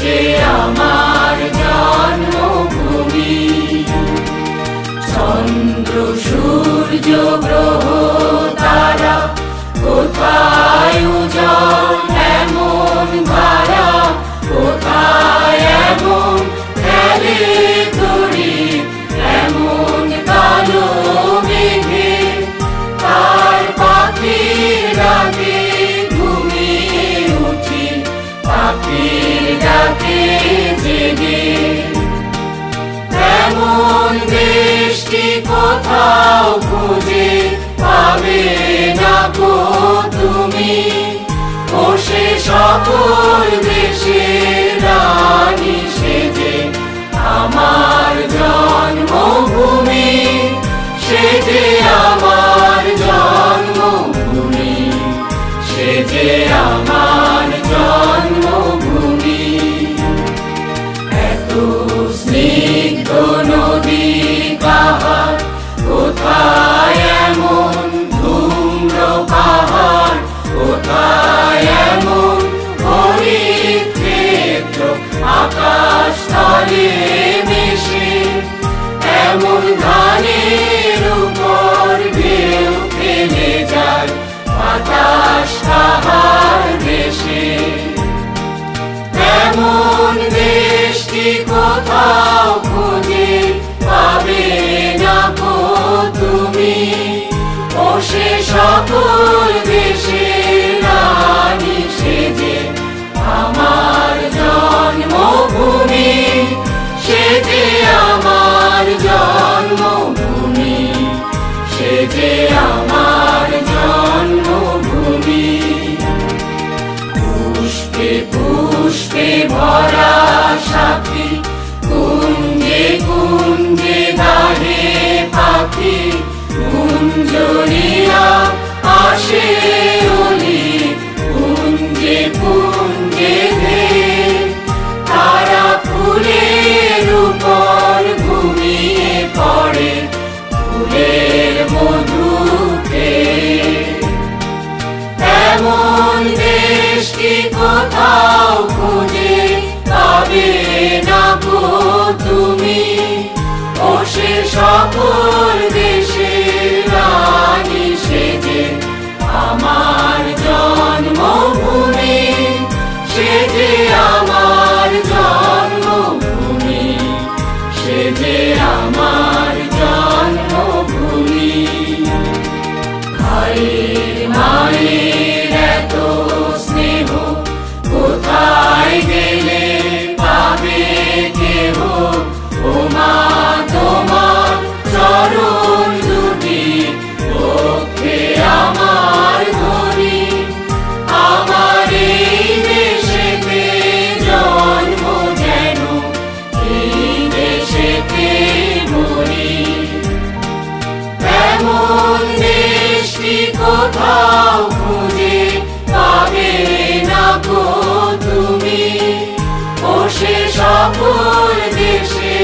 যে আমার জন্মভূমি। চন্দ্র সূর্য গ্রহ তারা কোথায় উজ্জ্বল এমন ধারা, কোথায় এমন খেলে তড়িৎ এমন কালো মেঘে। তার পাখির ডাকে ঘুমিয়ে উঠি, পাখির ডাকে জেগে। এমন দেশটি কোথাও খুঁজে পাবে না গো তুমি, ও সে সকল দেশের রানী সেজে আমার জন্মভূমি। সে যে আমার জন্মভূমি, সে যে আমার জন্মভূমি। এত স্নিগ্ধ নদী কাহার, কোথায় এমন ধূম্র পাহাড়, কোথায় এমন হরিত ক্ষেত্র আকাশ তলে মিশে। এমন ধানের উপর ঢেউ ফেলে যায় বাতাস তাহার দেশে। এমন দেশটি কোথাও খুঁজে পাবে না গো তুমি, ও সে সকল দেশের রানী সেজে আমার জন্মভূমি। সে যে আমার জন্মভূমি, সে যে আমার জন্মভূমি। পুষ্পে পুষ্পে ভরা সাথী, কুঞ্জে কুঞ্জে গাহে পাখি। কুঞ্জরিয়া আসে অলি, কুঞ্জে কুঞ্জে ধেয়ে। তারা ফুলের উপর ঘুমিয়ে পড়ে, ফুলের মধু খেয়ে। এমন দেশটি কোথাও খুঁজে পাবে না গো তুমি, ও সে সকল দেশের রানী সেজে আমার জন্মভূমি। সে যে আমার জন্মভূমি, সে যে আমার জন্মভূমি। ভাইয়ের মায়ের এত স্নেহ কোথায় গেলে পাবে কেহ, ও মা তোমার চরণ দুটি পক্ষে আমার ধরি। আমার এই দেশেতে জন্ম যেন এই দেশেতে মরি। এমন দেশটি কোথাও খুঁজে পাবে না গো তুমি, ও সে সকল দেশে